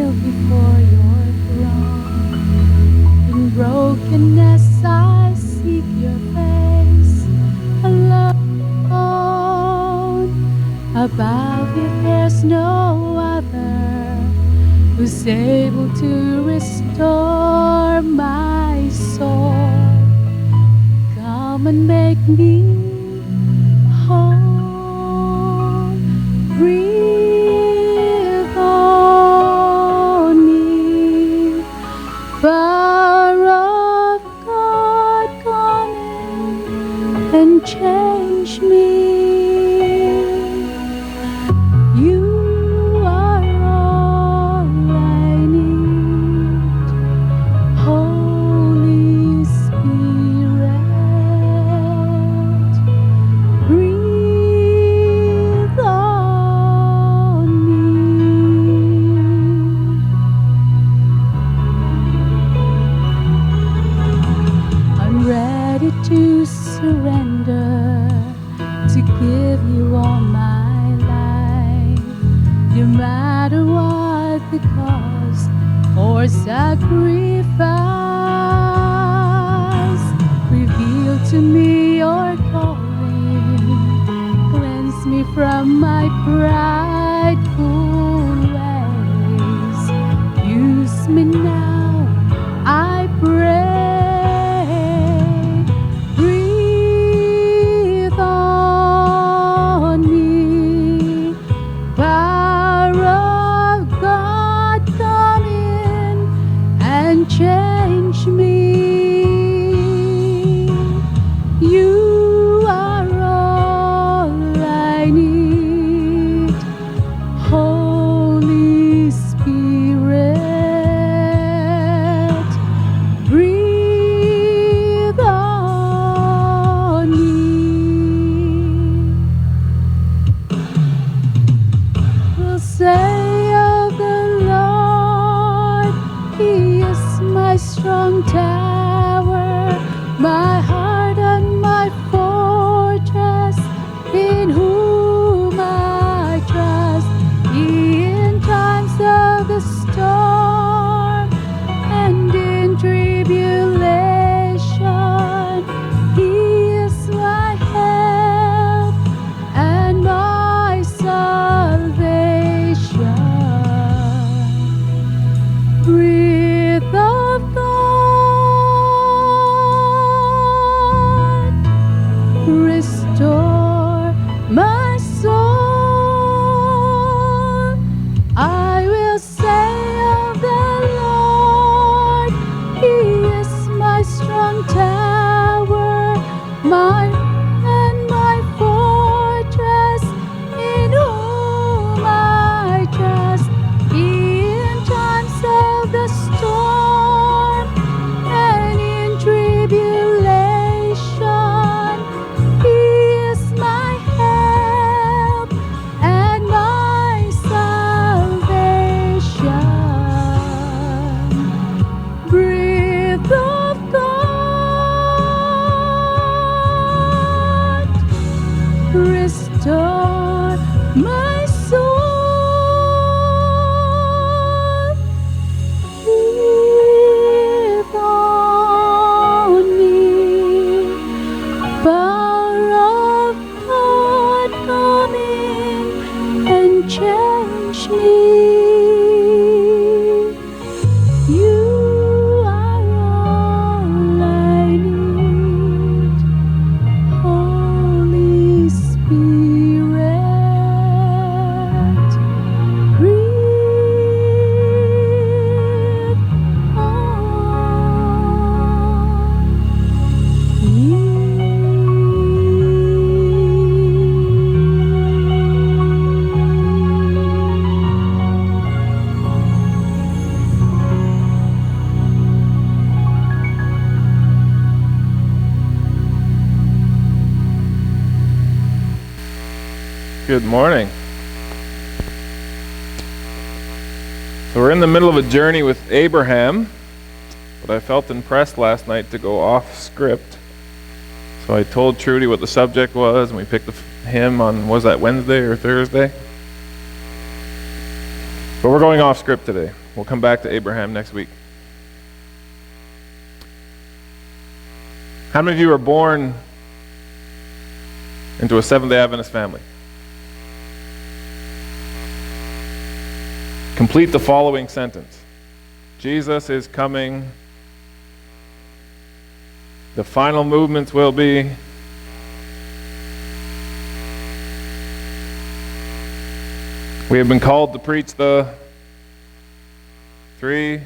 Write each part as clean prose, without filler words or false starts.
kneel before your throne. In brokenness I seek your face alone. Above you there's no other who's able to restore my soul. Come and make me whole. Breathe on me. Power of God, come in and change me. You are all I need. Holy Spirit, breathe on me. I'm ready to surrender, to give you all my life, no matter what the cost or sacrifice. Reveal to me your calling, cleanse me from my prideful ways. Use me now, I pray. Breathe on me. Power of God, come in and change me. You are all I need. Holy Spirit, breathe on me. Will say of the Lord, He is my strong tower, my heart and my fortress, in whom I trust. He in times of the storm and in tribulation, He is my help and my salvation. Breath of God, restore my soul. I will say of the Lord, He is my strong tower, my and my fortress, in whom I trust. He in times of the storm and in tribulation, He is my help and my salvation. Breath of God, restore my soul. Breathe on me. Power of God, come in and change me. You are all I need. Holy Spirit, breathe on me. Good morning. So we're in the middle of a journey with Abraham, but I felt impressed last night to go off script. So I told Trudy what the subject was, and we picked a hymn on, was that Wednesday or Thursday? But we're going off script today. We'll come back to Abraham next week. How many of you were born into a Seventh-day Adventist family? Complete the following sentence. Jesus is coming. The final movements will be. We have been called to preach the 3.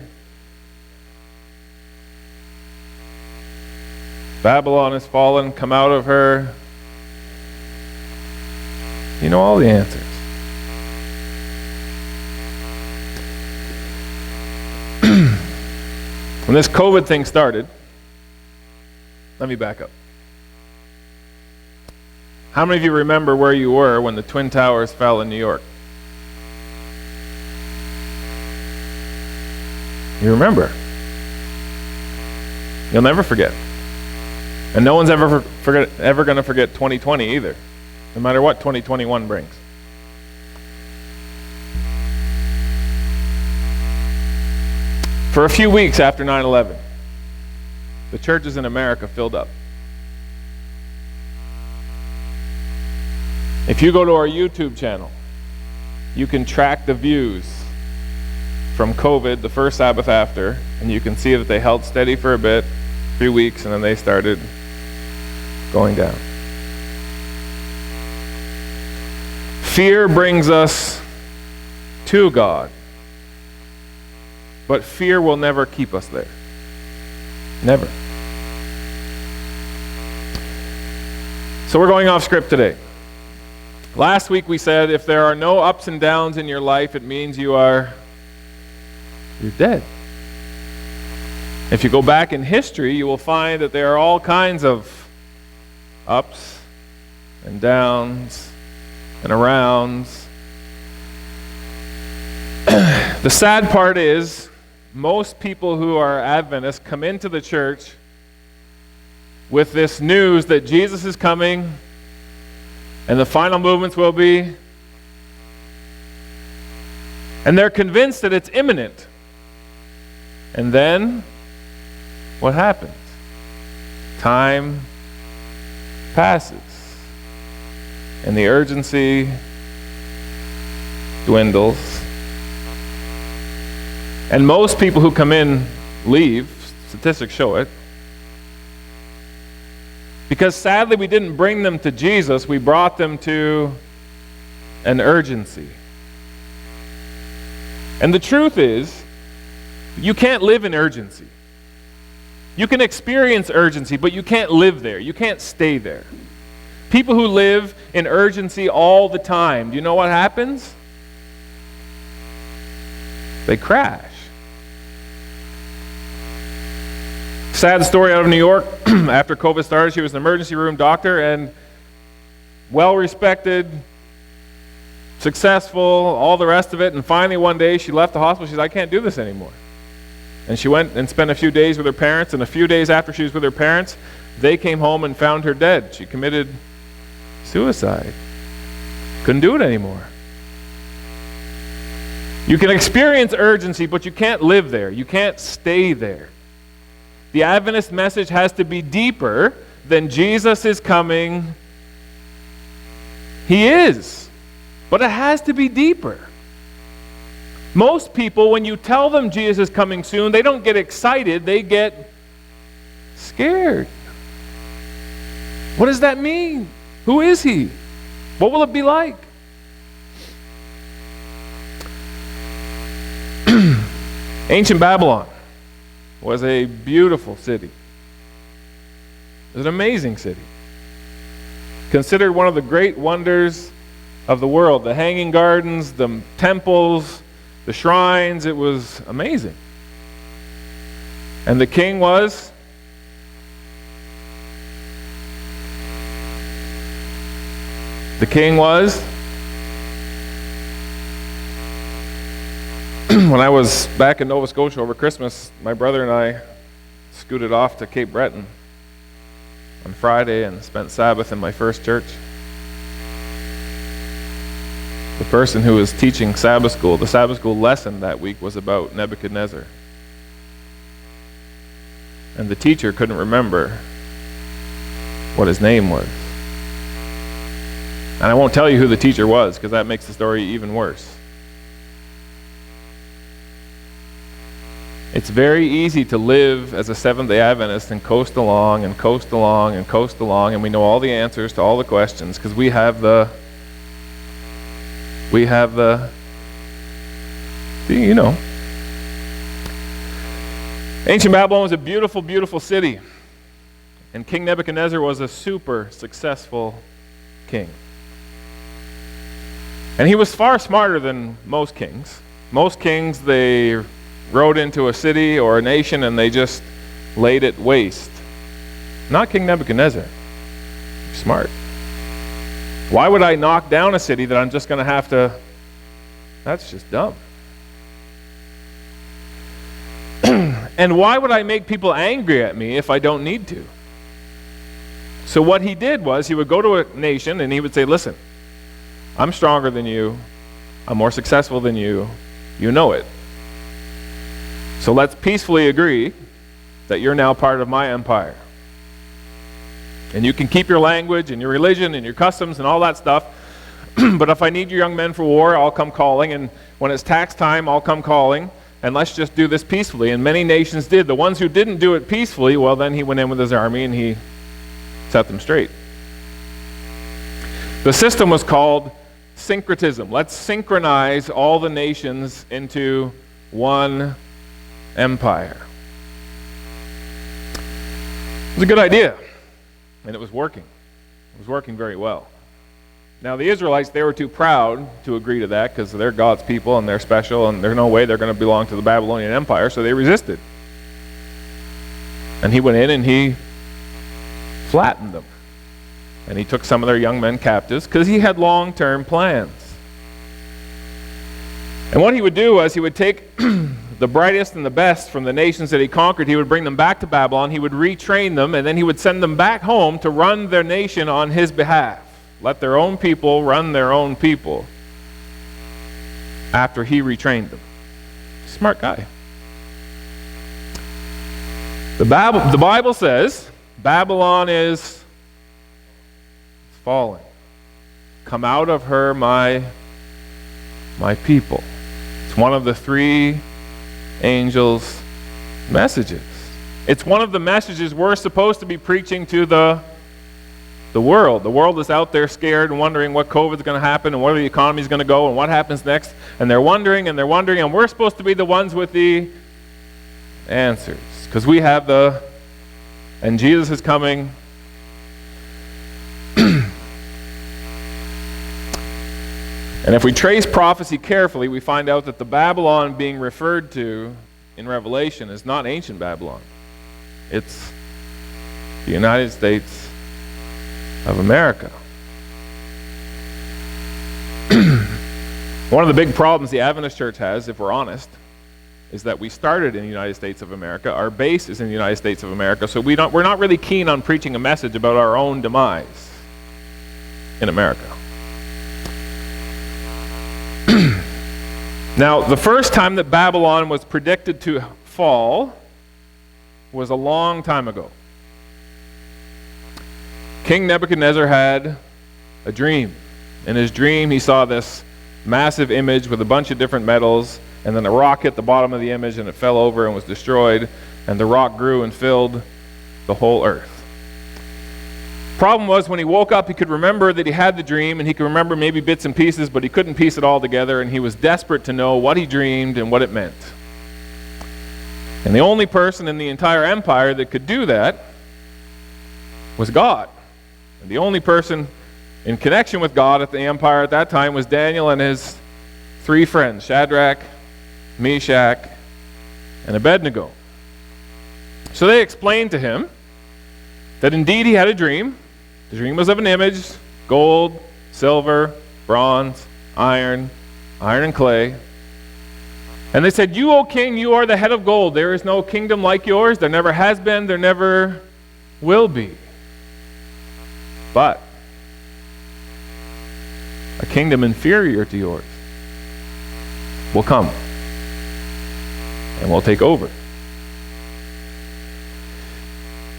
Babylon is fallen, come out of her. You know all the answers. When this COVID thing started, let me back up. How many of you remember where you were when the Twin Towers fell in New York? You remember. You'll never forget. And no one's ever going to forget 2020 either, no matter what 2021 brings. For a few weeks after 9/11, the churches in America filled up. If you go to our YouTube channel, you can track the views from COVID, the first Sabbath after, and you can see that they held steady for a bit, 3 weeks, and then they started going down. Fear brings us to God, but fear will never keep us there. Never. So we're going off script today. Last week we said if there are no ups and downs in your life, it means you're dead. If you go back in history, you will find that there are all kinds of ups and downs and arounds. The sad part is, most people who are Adventists come into the church with this news that Jesus is coming and the final movements will be, and they're convinced that it's imminent. And then, what happens? Time passes, and the urgency dwindles. And most people who come in leave. Statistics show it. Because sadly we didn't bring them to Jesus, we brought them to an urgency. And the truth is, you can't live in urgency. You can experience urgency, but you can't live there. You can't stay there. People who live in urgency all the time, do you know what happens? They crash. Sad story out of New York. After COVID started, she was an emergency room doctor and well-respected, successful, all the rest of it. And finally one day she left the hospital. She said, I can't do this anymore. And she went and spent a few days with her parents. And a few days after she was with her parents, they came home and found her dead. She committed suicide. Couldn't do it anymore. You can experience urgency, but you can't live there. You can't stay there. The Adventist message has to be deeper than Jesus is coming. He is. But it has to be deeper. Most people, when you tell them Jesus is coming soon, they don't get excited, they get scared. What does that mean? Who is he? What will it be like? Ancient Babylon was a beautiful city. It was an amazing city. Considered one of the great wonders of the world. The hanging gardens, the temples, the shrines, it was amazing. And the king was when I was back in Nova Scotia over Christmas, my brother and I scooted off to Cape Breton on Friday and spent Sabbath in my first church. The person who was teaching Sabbath school, the Sabbath school lesson that week was about Nebuchadnezzar. And the teacher couldn't remember what his name was. And I won't tell you who the teacher was, because that makes the story even worse. It's very easy to live as a Seventh-day Adventist and coast along and coast along and coast along, and we know all the answers to all the questions because we have the you know. Ancient Babylon was a beautiful, beautiful city, and King Nebuchadnezzar was a super successful king. And he was far smarter than most kings. Most kings, they rode into a city or a nation and they just laid it waste. Not King Nebuchadnezzar. Smart. Why would I knock down a city that I'm just going to have to... That's just dumb. And why would I make people angry at me if I don't need to? So what he did was he would go to a nation and he would say, listen, I'm stronger than you. I'm more successful than you. You know it. So let's peacefully agree that you're now part of my empire. And you can keep your language and your religion and your customs and all that stuff. But if I need your young men for war, I'll come calling. And when it's tax time, I'll come calling. And let's just do this peacefully. And many nations did. The ones who didn't do it peacefully, well, then he went in with his army and he set them straight. The system was called syncretism. Let's synchronize all the nations into one empire. It was a good idea, and it was working. It was working very well. Now the Israelites, they were too proud to agree to that because they're God's people and they're special and there's no way they're going to belong to the Babylonian Empire, so they resisted. And he went in and he flattened them. And he took some of their young men captives because he had long-term plans. And what he would do was he would take the brightest and the best from the nations that he conquered, he would bring them back to Babylon, he would retrain them, and then he would send them back home to run their nation on his behalf. Let their own people run their own people after he retrained them. Smart guy. The Bible says Babylon is falling. Come out of her, my people. It's one of the three angels' messages. It's one of the messages we're supposed to be preaching to the world. The world is out there scared and wondering what COVID's going to happen and where the economy's going to go and what happens next. And they're wondering, and we're supposed to be the ones with the answers. Because we have and Jesus is coming. And if we trace prophecy carefully, we find out that the Babylon being referred to in Revelation is not ancient Babylon. It's the United States of America. One of the big problems the Adventist Church has, if we're honest, is that we started in the United States of America. Our base is in the United States of America, so we're not really keen on preaching a message about our own demise in America. Now, the first time that Babylon was predicted to fall was a long time ago. King Nebuchadnezzar had a dream. In his dream, he saw this massive image with a bunch of different metals, and then a rock hit the bottom of the image and it fell over and was destroyed, and the rock grew and filled the whole earth. Problem was, when he woke up, he could remember that he had the dream, and he could remember maybe bits and pieces, but he couldn't piece it all together, and he was desperate to know what he dreamed and what it meant. And the only person in the entire empire that could do that was God. And the only person in connection with God at the empire at that time was Daniel and his three friends, Shadrach, Meshach, and Abednego. So they explained to him that indeed he had a dream. The dream was of an image, gold, silver, bronze, iron and clay. And they said, "You, O king, you are the head of gold. There is no kingdom like yours. There never has been, there never will be. But a kingdom inferior to yours, will come and will take over.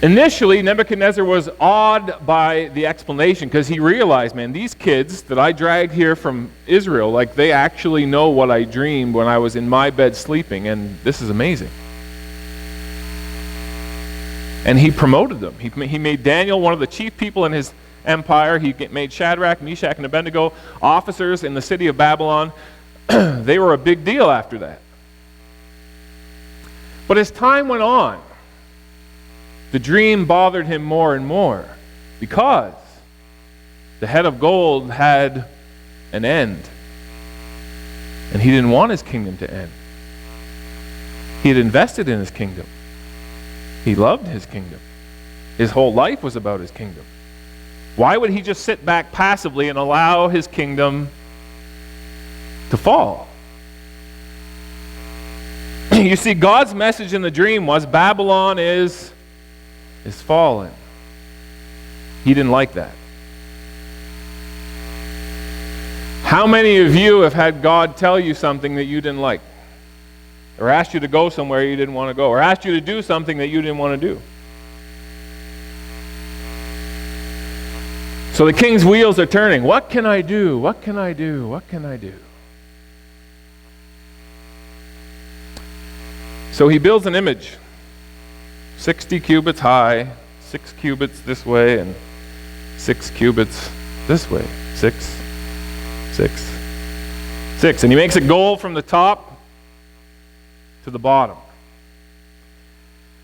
Initially, Nebuchadnezzar was awed by the explanation because he realized, man, these kids that I dragged here from Israel, like they actually know what I dreamed when I was in my bed sleeping, and this is amazing. And he promoted them. He made Daniel one of the chief people in his empire. He made Shadrach, Meshach, and Abednego officers in the city of Babylon. They were a big deal after that. But as time went on, the dream bothered him more and more because the head of gold had an end. And he didn't want his kingdom to end. He had invested in his kingdom. He loved his kingdom. His whole life was about his kingdom. Why would he just sit back passively and allow his kingdom to fall? You see, God's message in the dream was Babylon is fallen. He didn't like that. How many of you have had God tell you something that you didn't like? Or asked you to go somewhere you didn't want to go? Or asked you to do something that you didn't want to do? So the king's wheels are turning. What can I do? What can I do? What can I do? So he builds an image, 60 cubits high, 6 cubits this way, and 6 cubits this way. 6, 6, 6. And he makes it gold from the top to the bottom.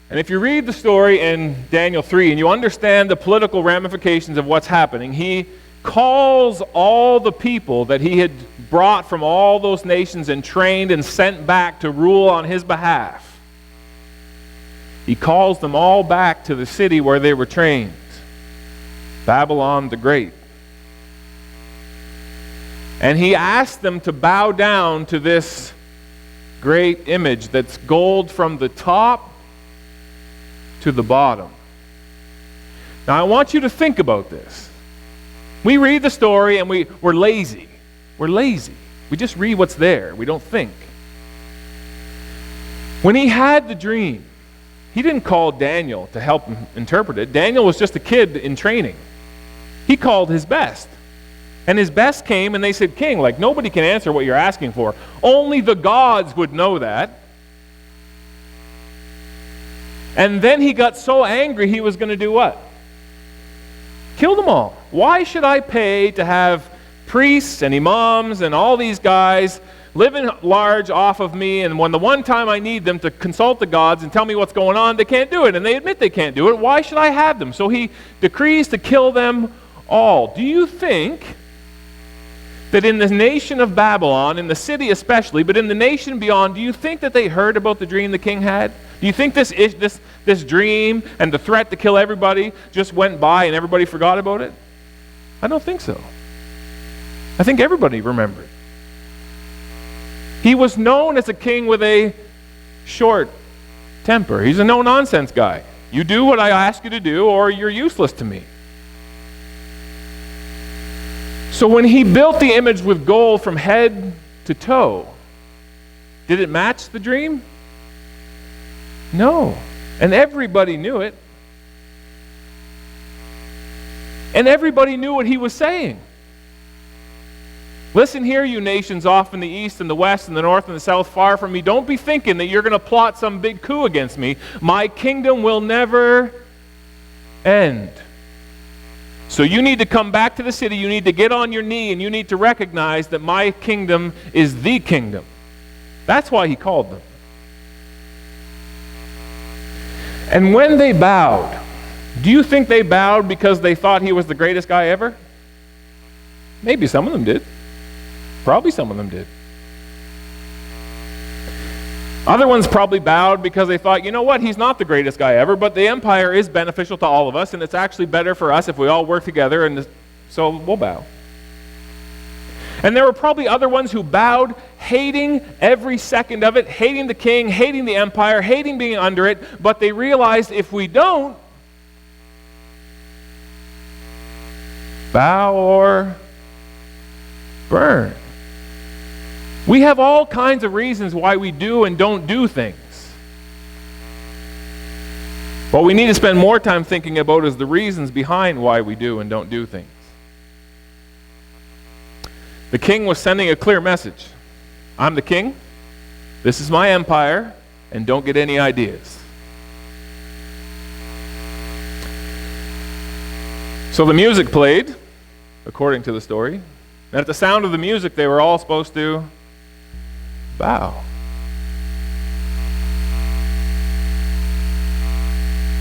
And if you read the story in Daniel 3 and you understand the political ramifications of what's happening, he calls all the people that he had brought from all those nations and trained and sent back to rule on his behalf. He calls them all back to the city where they were trained, Babylon the Great. And he asked them to bow down to this great image that's gold from the top to the bottom. Now I want you to think about this. We read the story and we're lazy. We're lazy. We just read what's there. We don't think. When he had the dream, he didn't call Daniel to help him interpret it. Daniel was just a kid in training. He called his best. And his best came and they said, King, like nobody can answer what you're asking for. Only the gods would know that. And then he got so angry he was going to do what? Kill them all. Why should I pay to have priests and imams and all these guys living large off of me, and when the one time I need them to consult the gods and tell me what's going on, they can't do it, and they admit they can't do it. Why should I have them? So he decrees to kill them all. Do you think that in the nation of Babylon, in the city especially, but in the nation beyond, do you think that they heard about the dream the king had? Do you think this dream and the threat to kill everybody just went by and everybody forgot about it? I don't think so. I think everybody remembered. He was known as a king with a short temper. He's a no-nonsense guy. You do what I ask you to do or you're useless to me. So when he built the image with gold from head to toe, did it match the dream? No. And everybody knew it. And everybody knew what he was saying. Listen here, you nations off in the east and the west and the north and the south, far from me. Don't be thinking that you're going to plot some big coup against me. My kingdom will never end. So you need to come back to the city. You need to get on your knee and you need to recognize that my kingdom is the kingdom. That's why he called them. And when they bowed, do you think they bowed because they thought he was the greatest guy ever? Maybe some of them did. Probably some of them did. Other ones probably bowed because they thought, you know what, he's not the greatest guy ever, but the empire is beneficial to all of us, and it's actually better for us if we all work together, and so we'll bow. And there were probably other ones who bowed, hating every second of it, hating the king, hating the empire, hating being under it, but they realized if we don't bow or burn. We have all kinds of reasons why we do and don't do things. What we need to spend more time thinking about is the reasons behind why we do and don't do things. The king was sending a clear message. I'm the king, this is my empire, and don't get any ideas. So the music played, according to the story, and at the sound of the music they were all supposed to bow.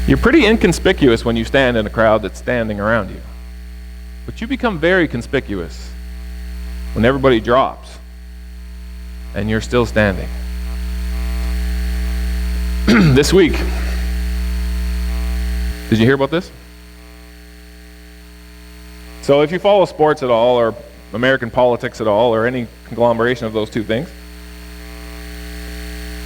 You're pretty inconspicuous when you stand in a crowd that's standing around you. But you become very conspicuous when everybody drops and you're still standing. This week, did you hear about this? So if you follow sports at all, or American politics at all, or any conglomeration of those two things,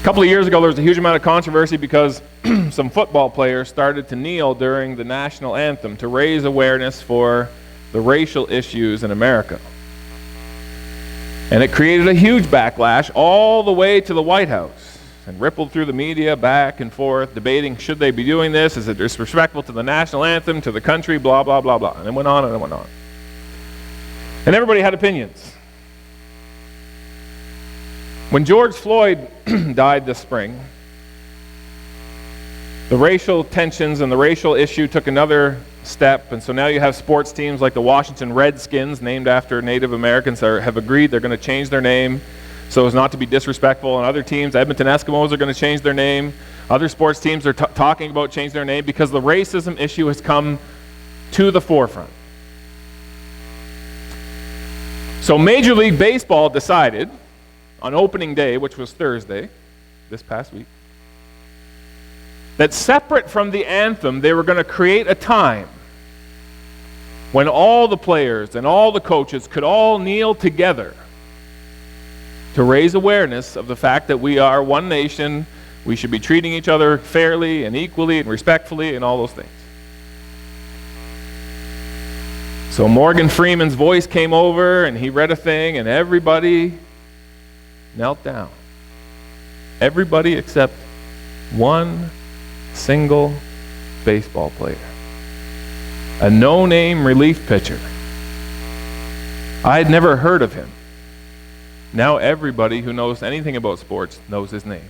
a couple of years ago there was a huge amount of controversy because some football players started to kneel during the national anthem to raise awareness for the racial issues in America. And it created a huge backlash all the way to the White House and rippled through the media back and forth, debating should they be doing this, is it disrespectful to the national anthem, to the country, blah, blah, blah, blah. And it went on and it went on. And everybody had opinions. When George Floyd died this spring, the racial tensions and the racial issue took another step, and so now you have sports teams like the Washington Redskins, named after Native Americans, have agreed they're going to change their name so as not to be disrespectful, and other teams, Edmonton Eskimos, are going to change their name. Other sports teams are talking about changing their name because the racism issue has come to the forefront. So Major League Baseball decided on opening day, which was Thursday, this past week, that separate from the anthem, they were going to create a time when all the players and all the coaches could all kneel together to raise awareness of the fact that we are one nation, we should be treating each other fairly and equally and respectfully and all those things. So Morgan Freeman's voice came over and he read a thing and everybody knelt down. Everybody except one single baseball player. A no-name relief pitcher. I had never heard of him. Now everybody who knows anything about sports knows his name.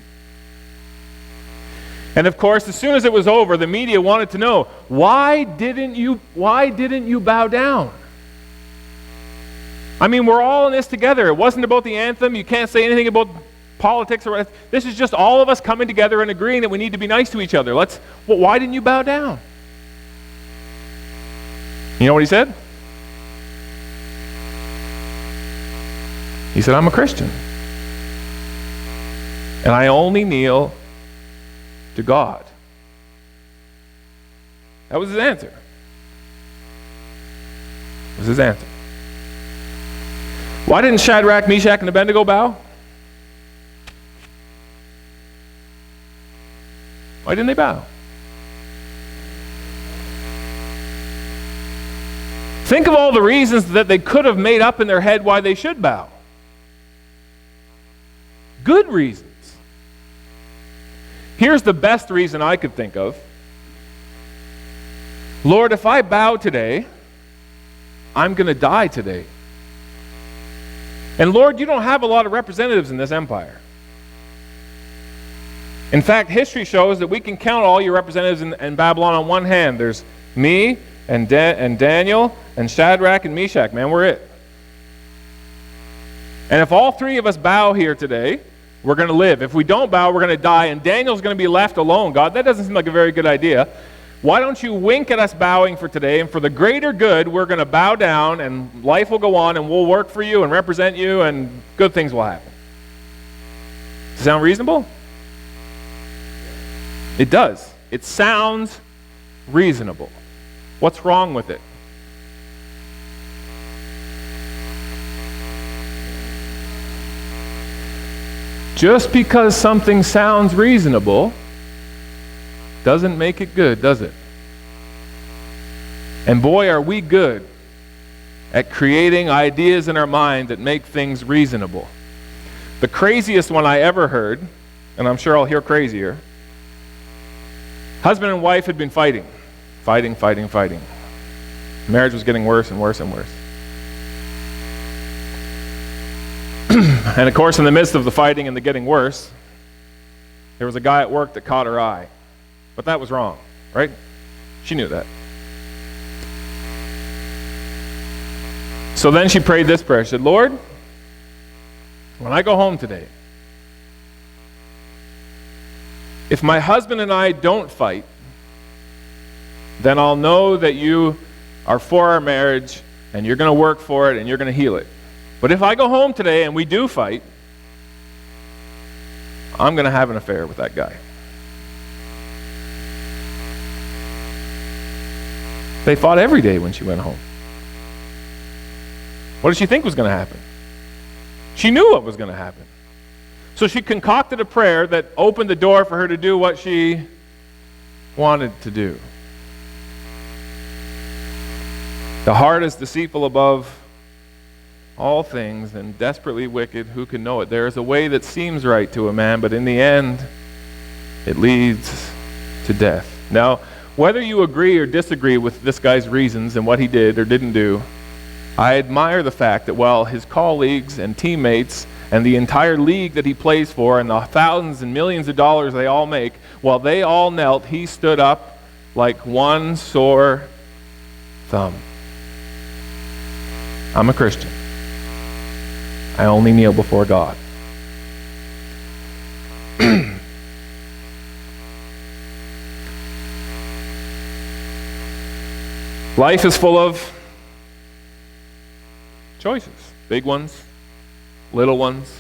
And of course, as soon as it was over, the media wanted to know, why didn't you bow down? I mean, we're all in this together. It wasn't about the anthem. You can't say anything about politics or this is just all of us coming together and agreeing that we need to be nice to each other. Why didn't you bow down? You know what he said? He said, I'm a Christian. And I only kneel to God. That was his answer. That was his answer. Why didn't Shadrach, Meshach, and Abednego bow? Why didn't they bow? Think of all the reasons that they could have made up in their head why they should bow. Good reasons. Here's the best reason I could think of. Lord, if I bow today, I'm going to die today. And Lord, you don't have a lot of representatives in this empire. In fact, history shows that we can count all your representatives in Babylon on one hand. There's me and Daniel and Shadrach and Meshach. Man, we're it. And if all three of us bow here today, we're going to live. If we don't bow, we're going to die, and Daniel's going to be left alone. God, that doesn't seem like a very good idea. Why don't you wink at us bowing for today, and for the greater good, we're going to bow down, and life will go on, and we'll work for you and represent you, and good things will happen. Does it sound reasonable? It does. It sounds reasonable. What's wrong with it? Just because something sounds reasonable doesn't make it good, does it? And boy, are we good at creating ideas in our mind that make things reasonable. The craziest one I ever heard, and I'm sure I'll hear crazier, husband and wife had been fighting. Marriage was getting worse and worse and worse. And of course, in the midst of the fighting and the getting worse, there was a guy at work that caught her eye. But that was wrong, right? She knew that. So then she prayed this prayer. She said, Lord, when I go home today, if my husband and I don't fight, then I'll know that you are for our marriage and you're going to work for it and you're going to heal it. But if I go home today and we do fight, I'm going to have an affair with that guy. They fought every day when she went home. What did she think was going to happen? She knew what was going to happen. So she concocted a prayer that opened the door for her to do what she wanted to do. The heart is deceitful above all things and desperately wicked. Who can know it? There is a way that seems right to a man, but in the end, it leads to death. Now, whether you agree or disagree with this guy's reasons and what he did or didn't do, I admire the fact that while his colleagues and teammates and the entire league that he plays for and the thousands and millions of dollars they all make, while they all knelt, he stood up like one sore thumb. I'm a Christian. I only kneel before God. Life is full of choices. Big ones, little ones,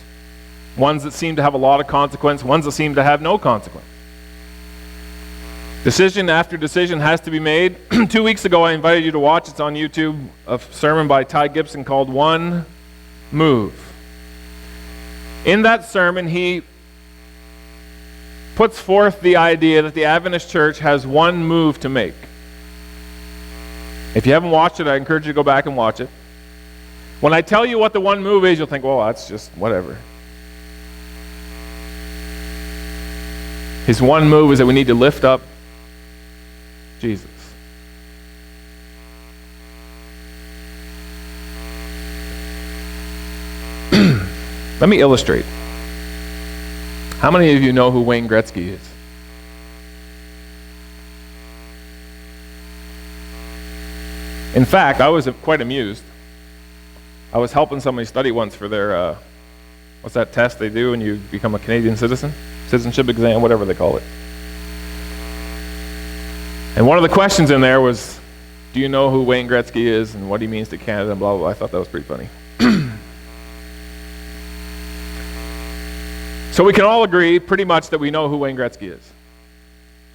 ones that seem to have a lot of consequence, ones that seem to have no consequence. Decision after decision has to be made. 2 weeks ago, I invited you to watch, it's on YouTube, a sermon by Ty Gibson called One Move. In that sermon, he puts forth the idea that the Adventist Church has one move to make. If you haven't watched it, I encourage you to go back and watch it. When I tell you what the one move is, you'll think, well, that's just whatever. His one move is that we need to lift up Jesus. Let me illustrate. How many of you know who Wayne Gretzky is? In fact, I was quite amused. I was helping somebody study once for their, what's that test they do when you become a Canadian citizen? Citizenship exam, whatever they call it. And one of the questions in there was, do you know who Wayne Gretzky is and what he means to Canada and blah, blah, blah. I thought that was pretty funny. So we can all agree pretty much that we know who Wayne Gretzky is.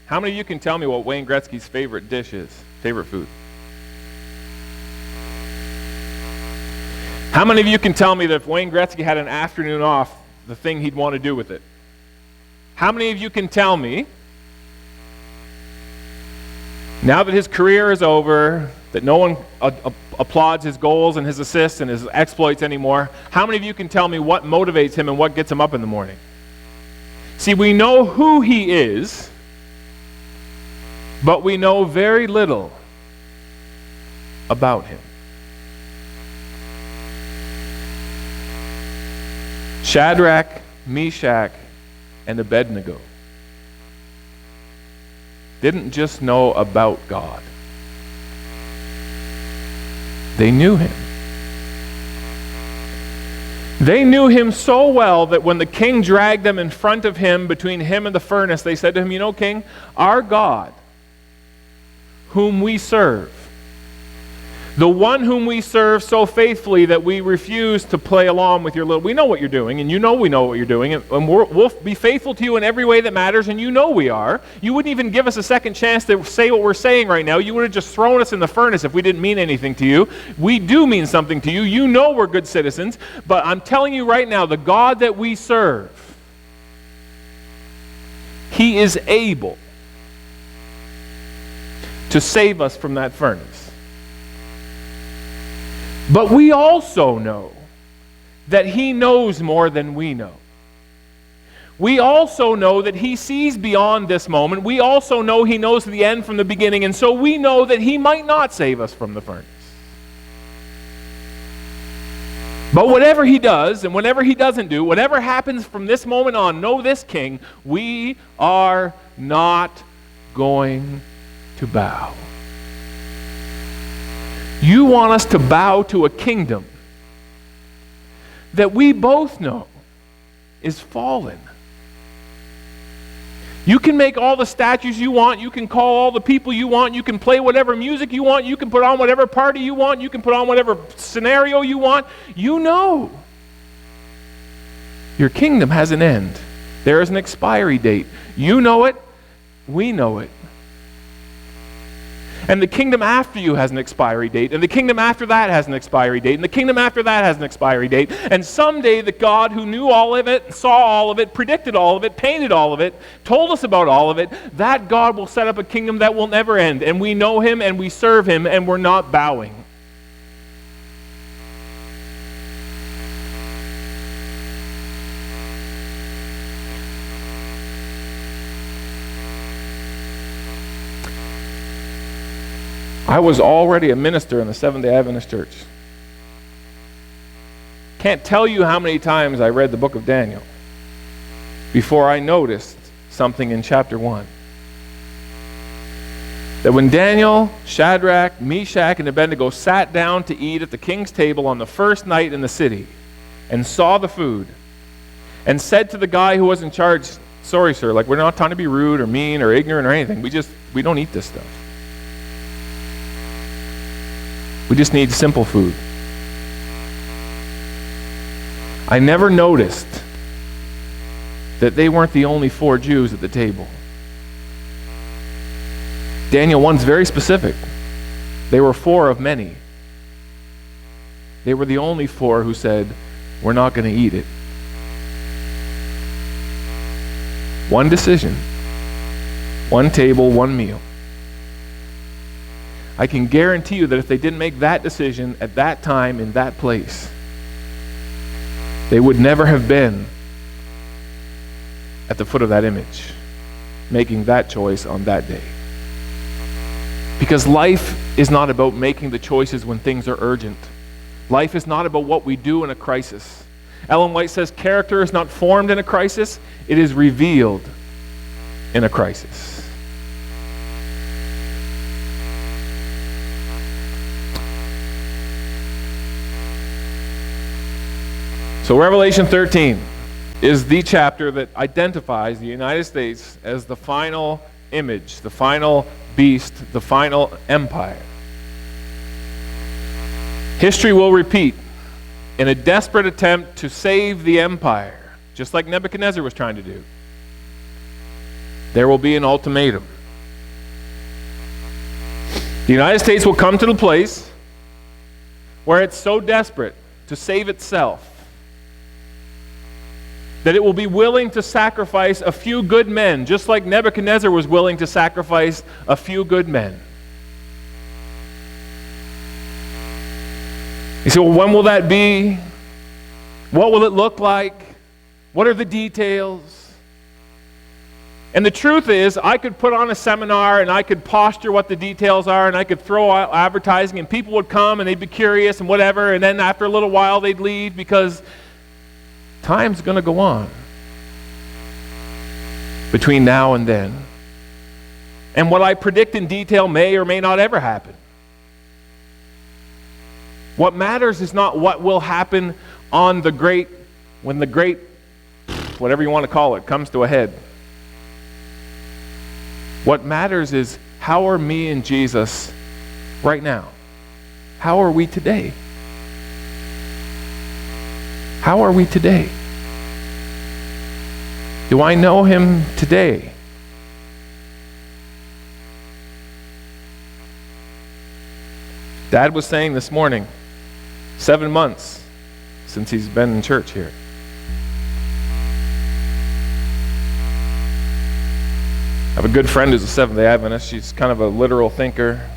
How many of you can tell me what Wayne Gretzky's favorite dish is? Favorite food? How many of you can tell me that if Wayne Gretzky had an afternoon off, the thing he'd want to do with it? How many of you can tell me, now that his career is over, that no one applauds his goals and his assists and his exploits anymore, how many of you can tell me what motivates him and what gets him up in the morning? See, we know who he is, but we know very little about him. Shadrach, Meshach, and Abednego didn't just know about God. They knew him. They knew him so well that when the king dragged them in front of him, between him and the furnace, they said to him, you know, King, our God, whom we serve, the one whom we serve so faithfully that we refuse to play along with your little... We know what you're doing, and you know we know what you're doing, and we'll be faithful to you in every way that matters, and you know we are. You wouldn't even give us a second chance to say what we're saying right now. You would have just thrown us in the furnace if we didn't mean anything to you. We do mean something to you. You know we're good citizens, but I'm telling you right now, the God that we serve, he is able to save us from that furnace. But we also know that he knows more than we know. We also know that he sees beyond this moment. We also know he knows the end from the beginning, and so we know that he might not save us from the furnace. But whatever he does, and whatever he doesn't do, whatever happens from this moment on, know this, King, we are not going to bow. You want us to bow to a kingdom that we both know is fallen. You can make all the statues you want, you can call all the people you want, you can play whatever music you want, you can put on whatever party you want, you can put on whatever scenario you want. You know your kingdom has an end. There is an expiry date. You know it, we know it. And the kingdom after you has an expiry date, and the kingdom after that has an expiry date, and the kingdom after that has an expiry date. And someday the God who knew all of it, saw all of it, predicted all of it, painted all of it, told us about all of it, that God will set up a kingdom that will never end. And we know him and we serve him and we're not bowing. I was already a minister in the Seventh-day Adventist Church. Can't tell you how many times I read the book of Daniel before I noticed something in chapter 1. That when Daniel, Shadrach, Meshach, and Abednego sat down to eat at the king's table on the first night in the city and saw the food and said to the guy who was in charge, "Sorry, sir, we're not trying to be rude or mean or ignorant or anything. We don't eat this stuff. We just need simple food." I never noticed that they weren't the only 4 Jews at the table. Daniel 1's very specific. They were 4 of many. They were the only 4 who said, "We're not going to eat it." One decision, one table, one meal. I can guarantee you that if they didn't make that decision at that time in that place, they would never have been at the foot of that image, making that choice on that day. Because life is not about making the choices when things are urgent. Life is not about what we do in a crisis. Ellen White says character is not formed in a crisis, it is revealed in a crisis. So Revelation 13 is the chapter that identifies the United States as the final image, the final beast, the final empire. History will repeat in a desperate attempt to save the empire, just like Nebuchadnezzar was trying to do. There will be an ultimatum. The United States will come to the place where it's so desperate to save itself that it will be willing to sacrifice a few good men, just like Nebuchadnezzar was willing to sacrifice a few good men. You say, well, when will that be? What will it look like? What are the details? And the truth is, I could put on a seminar and I could posture what the details are and I could throw out advertising and people would come and they'd be curious and whatever, and then after a little while they'd leave because time's going to go on between now and then. And what I predict in detail may or may not ever happen. What matters is not what will happen on the great, when the great, whatever you want to call it, comes to a head. What matters is how are me and Jesus right now? How are we today? How are we today? Do I know him today? Dad was saying this morning, 7 months since he's been in church here. I have a good friend who's a Seventh-day Adventist. She's kind of a literal thinker.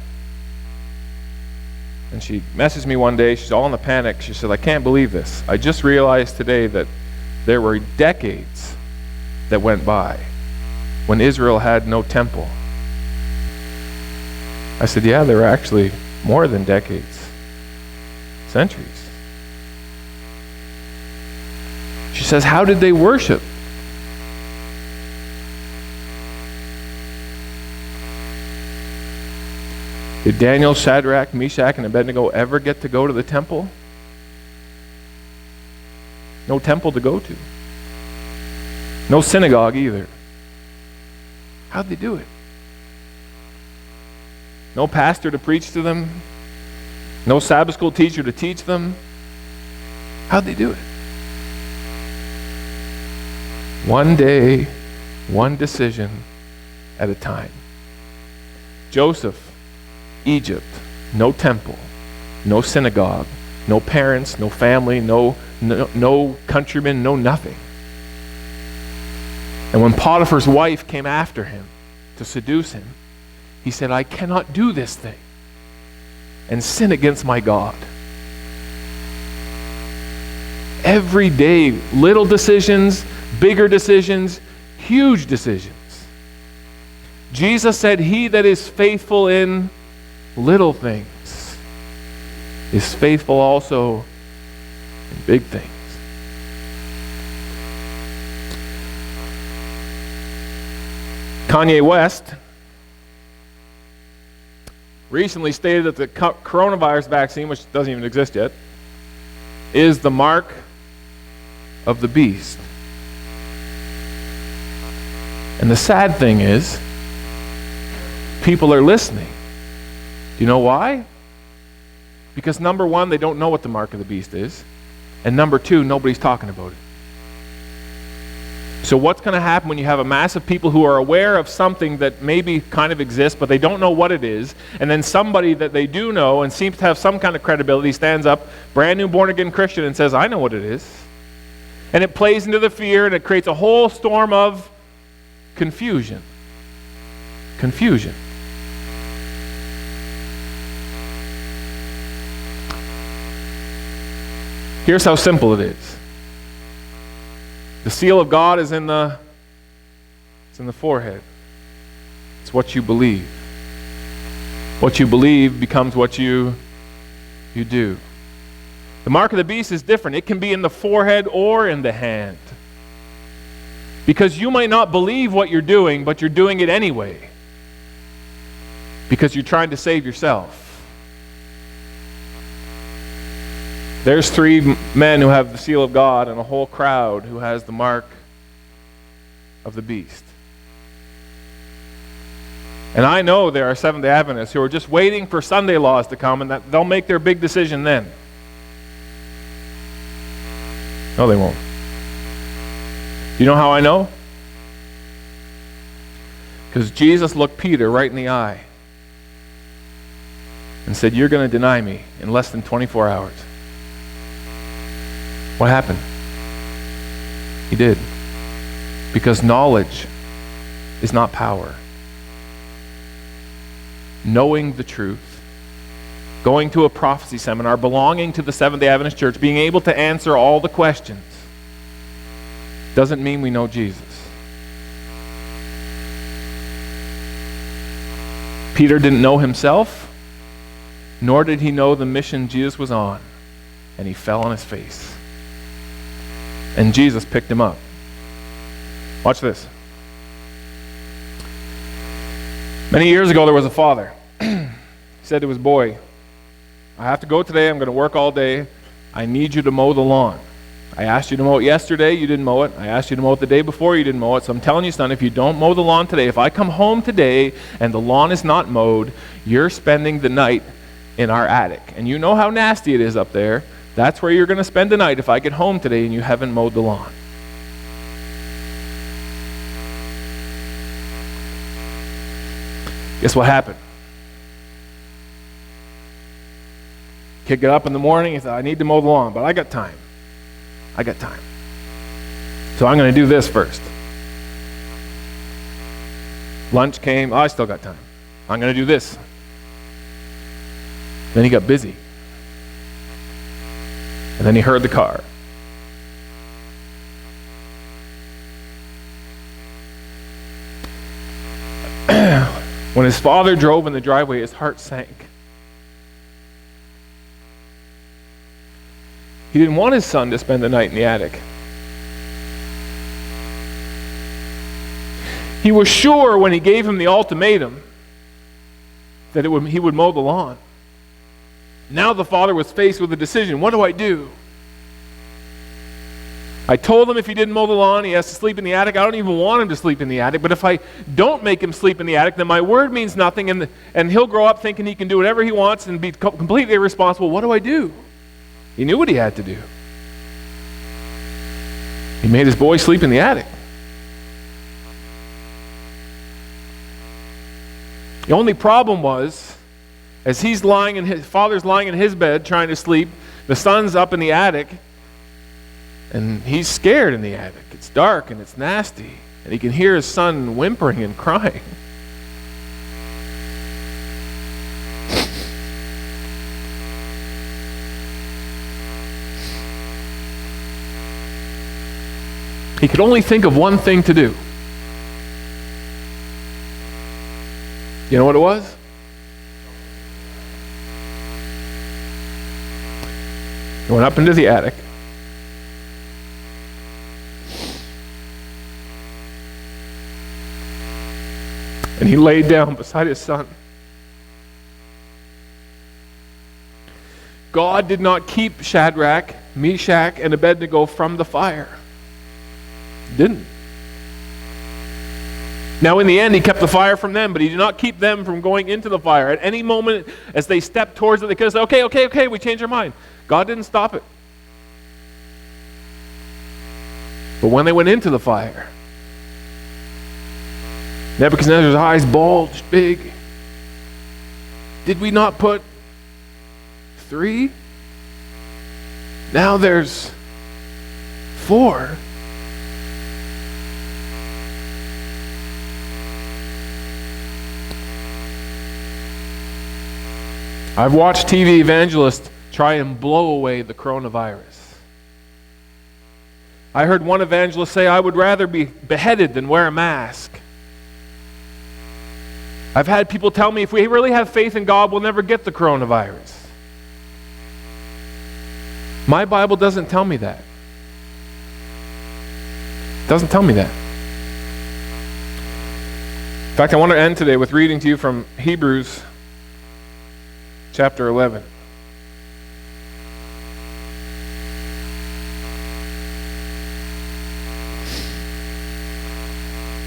And she messaged me one day. She's all in a panic. She said, I can't believe this. I just realized today that there were decades that went by when Israel had no temple. I said, yeah, there were actually more than decades, centuries. She says, how did they worship? Did Daniel, Shadrach, Meshach, and Abednego ever get to go to the temple? No temple to go to. No synagogue either. How'd they do it? No pastor to preach to them. No Sabbath school teacher to teach them. How'd they do it? One day, one decision at a time. Joseph, Egypt, no temple, no synagogue, no parents, no family, no countrymen, no nothing. And when Potiphar's wife came after him to seduce him, he said, I cannot do this thing and sin against my God. Every day, little decisions, bigger decisions, huge decisions. Jesus said, he that is faithful in little things is faithful also in big things. Kanye West recently stated that the coronavirus vaccine, which doesn't even exist yet, is the mark of the beast. And the sad thing is, people are listening. Do you know why? Because number one, they don't know what the mark of the beast is. And number two, nobody's talking about it. So what's going to happen when you have a mass of people who are aware of something that maybe kind of exists, but they don't know what it is, and then somebody that they do know and seems to have some kind of credibility stands up, brand new born-again Christian, and says, I know what it is. And it plays into the fear, and it creates a whole storm of confusion. Confusion. Here's how simple it is. The seal of God is in the forehead. It's what you believe. What you believe becomes what you do. The mark of the beast is different. It can be in the forehead or in the hand. Because you might not believe what you're doing, but you're doing it anyway. Because you're trying to save yourself. There's 3 men who have the seal of God and a whole crowd who has the mark of the beast. And I know there are Seventh-day Adventists who are just waiting for Sunday laws to come and that they'll make their big decision then. No, they won't. You know how I know? Because Jesus looked Peter right in the eye and said, you're going to deny me in less than 24 hours. What happened? He did. Because knowledge is not power. Knowing the truth, going to a prophecy seminar, belonging to the Seventh-day Adventist Church, being able to answer all the questions, doesn't mean we know Jesus. Peter didn't know himself, nor did he know the mission Jesus was on, and he fell on his face. And Jesus picked him up. Watch this. Many years ago, there was a father. He said to his boy, I have to go today. I'm going to work all day. I need you to mow the lawn. I asked you to mow it yesterday. You didn't mow it. I asked you to mow it the day before. You didn't mow it. So I'm telling you, son, if you don't mow the lawn today, if I come home today and the lawn is not mowed, you're spending the night in our attic. And you know how nasty it is up there. That's where you're going to spend the night if I get home today and you haven't mowed the lawn. Guess what happened? Kid got up in the morning. He thought, I need to mow the lawn, but I got time. So I'm going to do this first. Lunch came. Oh, I still got time. I'm going to do this. Then he got busy. And then he heard the car. When his father drove in the driveway, his heart sank. He didn't want his son to spend the night in the attic. He was sure when he gave him the ultimatum that he would mow the lawn. Now the father was faced with a decision. What do I do? I told him if he didn't mow the lawn, he has to sleep in the attic. I don't even want him to sleep in the attic. But if I don't make him sleep in the attic, then my word means nothing, and he'll grow up thinking he can do whatever he wants and be completely irresponsible. What do I do? He knew what he had to do. He made his boy sleep in the attic. The only problem was, as his father's lying in his bed trying to sleep, the son's up in the attic, and he's scared in the attic. It's dark and it's nasty, and he can hear his son whimpering and crying. He could only think of one thing to do. You know what it was? He went up into the attic. And he laid down beside his son. God did not keep Shadrach, Meshach, and Abednego from the fire. He didn't. Now in the end, he kept the fire from them, but he did not keep them from going into the fire. At any moment, as they stepped towards it, they could have said, okay, we changed our mind. God didn't stop it. But when they went into the fire, Nebuchadnezzar's eyes bulged big. Did we not put 3? Now there's 4. I've watched TV evangelists try and blow away the coronavirus. I heard one evangelist say, I would rather be beheaded than wear a mask. I've had people tell me, if we really have faith in God, we'll never get the coronavirus. My Bible doesn't tell me that. It doesn't tell me that. In fact, I want to end today with reading to you from Hebrews chapter 11.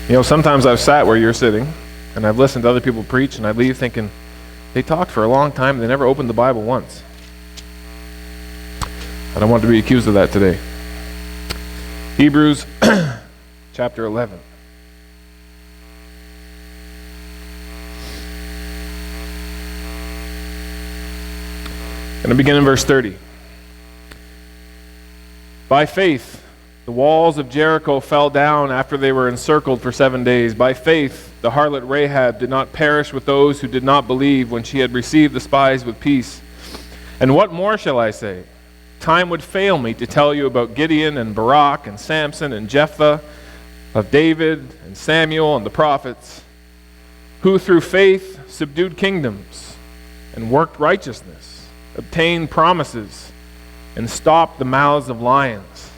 You know, sometimes I've sat where you're sitting, and I've listened to other people preach, and I leave thinking, they talked for a long time, and they never opened the Bible once. I don't want to be accused of that today. Hebrews chapter 11. I'm going to begin in verse 30. By faith, the walls of Jericho fell down after they were encircled for 7 days. By faith, the harlot Rahab did not perish with those who did not believe when she had received the spies with peace. And what more shall I say? Time would fail me to tell you about Gideon and Barak and Samson and Jephthah, of David and Samuel and the prophets, who through faith subdued kingdoms and worked righteousness, obtained promises, and stopped the mouths of lions.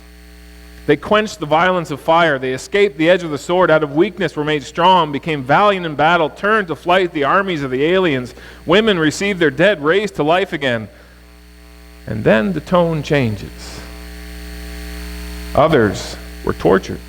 They quenched the violence of fire. They escaped the edge of the sword. Out of weakness were made strong, became valiant in battle, turned to flight the armies of the aliens. Women received their dead raised to life again. And then the tone changes. Others were tortured,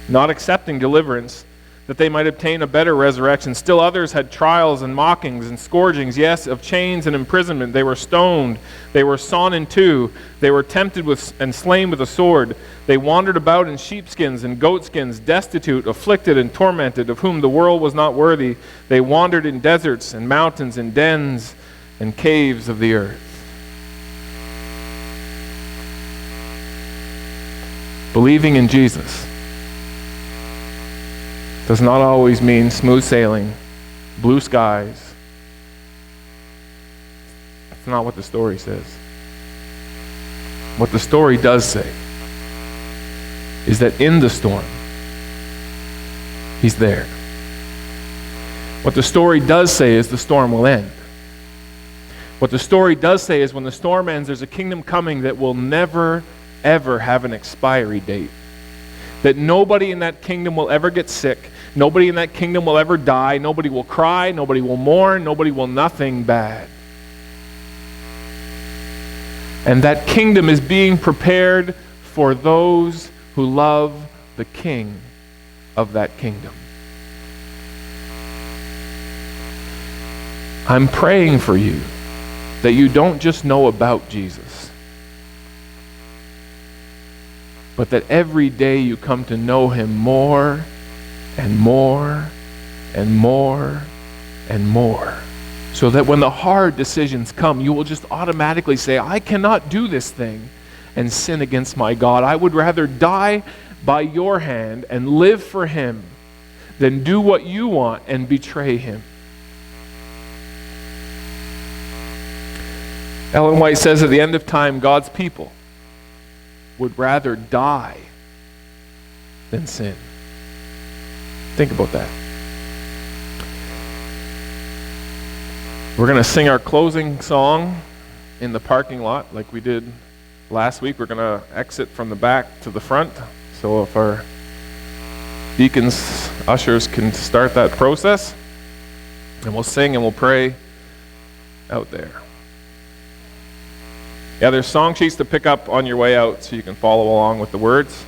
not accepting deliverance, that they might obtain a better resurrection. Still others had trials and mockings and scourgings, yes, of chains and imprisonment. They were stoned. They were sawn in two. They were tempted with and slain with a sword. They wandered about in sheepskins and goatskins, destitute, afflicted, and tormented, of whom the world was not worthy. They wandered in deserts and mountains and dens and caves of the earth. Believing in Jesus does not always mean smooth sailing, blue skies. That's not what the story says. What the story does say is that in the storm, he's there. What the story does say is the storm will end. What the story does say is when the storm ends, there's a kingdom coming that will never, ever have an expiry date. That nobody in that kingdom will ever get sick. Nobody in that kingdom will ever die. Nobody will cry. Nobody will mourn. Nobody will nothing bad. And that kingdom is being prepared for those who love the King of that kingdom. I'm praying for you that you don't just know about Jesus, but that every day you come to know him more and more and more and more. So that when the hard decisions come, you will just automatically say, I cannot do this thing and sin against my God. I would rather die by your hand and live for him than do what you want and betray him. Ellen White says at the end of time, God's people would rather die than sin. Think about that. We're going to sing our closing song in the parking lot like we did last week. We're going to exit from the back to the front. So if our deacons, ushers can start that process, and we'll sing and we'll pray out there. Yeah, there's song sheets to pick up on your way out so you can follow along with the words.